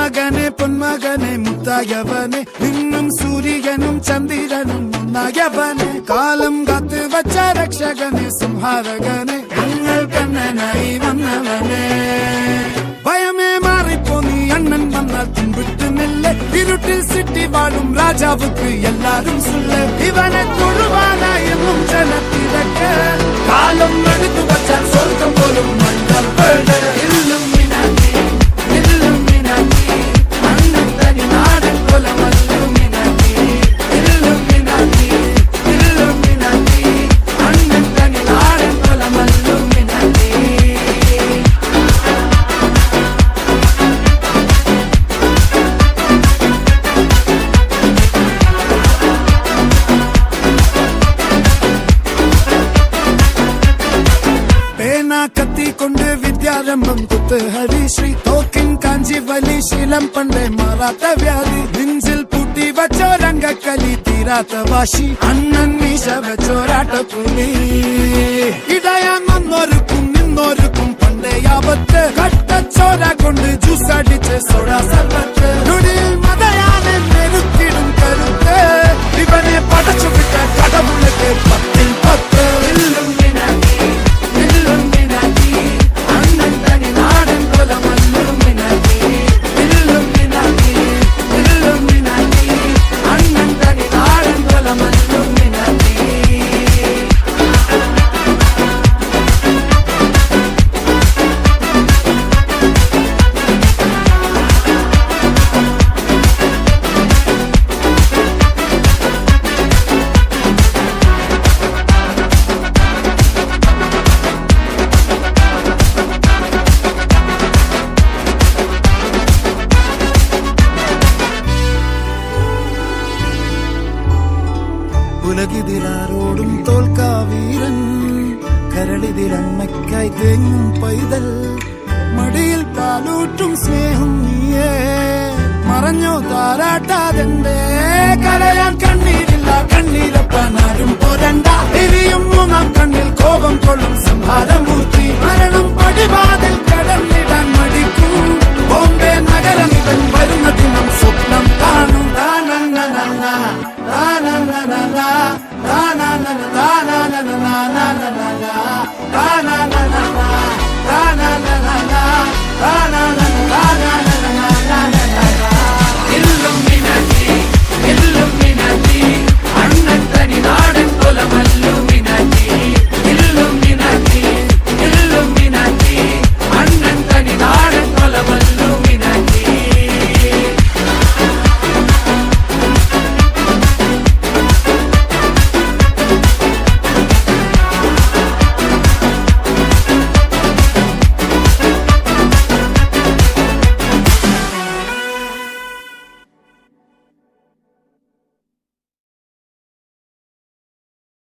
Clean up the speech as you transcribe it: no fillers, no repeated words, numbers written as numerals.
മകനെ പൊന്മകനെ മുത്തായവനെ നിന്നും സൂര്യനും ചന്ദ്രനും ഒന്നായവനെ കാലം കാത്ത് വച്ച രക്ഷകനെ സംഹാരകനെ ഞങ്ങൾ കണ്ണനായി വന്നവനെ ഭയമേ മാറിപ്പോ നീ അണ്ണൻ വന്നാൽ പിൻവിട്ടുന്നില്ല ഇരുട്ടിൽ സിറ്റി വാഴും രാജാവുക്ക് എല്ലാരും സുള്ള ഇവനെ തൊഴുവാനായെന്നും ജനത്തിരക്ക് കാലം എടുത്തു വച്ചാൽ സ്വർഗം പോലും മണ്ണപ്പേട് കത്തിക്കൊണ്ട് വിദ്യാരംഭം കുത്ത് ഹരിശ്രീ തോക്കിൻ കാഞ്ചി വലി ശീലം പണ്ടേ മാറാത്ത വ്യാധി നെഞ്ചിൽ പൂട്ടി വച്ചോരംഗക്കലി തീരാത്ത വാശി അണ്ണൻ മീശ വെച്ചോരാട്ട പുലി ഇടയാന്നൊരുക്കും നിന്നൊരുക്കും പണ്ടേ ആപത്ത് കട്ടച്ചോര കൊണ്ട് ജ്യൂസ് അടിച്ച് സോഡ സർവത്ത് നൊടിയിൽ മതയാനെ നെരുക്കിടും കരുത്ത് ഇവനെ പടച്ചു വിട്ട കടവുളക്ക് 10-10 ഉലകിതിലാരോടും തോൽക്കാവീരൻ കരളിതിലമ്മയ്ക്കായി തേങ്ങും പൈതൽ മടിയിൽ പാലൂറ്റും സ്നേഹം നീയേ മറഞ്ഞോ താരാട്ടാതെന്റെ കരയാൻ കണ്ണീരില്ല കണ്ണീരപ്പാനാരും പോരണ്ട എരിയും മൂന്നാം കണ്ണിൽ കോപം കൊള്ളും സംഹാരമൂർത്തി മരണം പടിവാതിൽ കടന്നിടാൻ മടിക്കും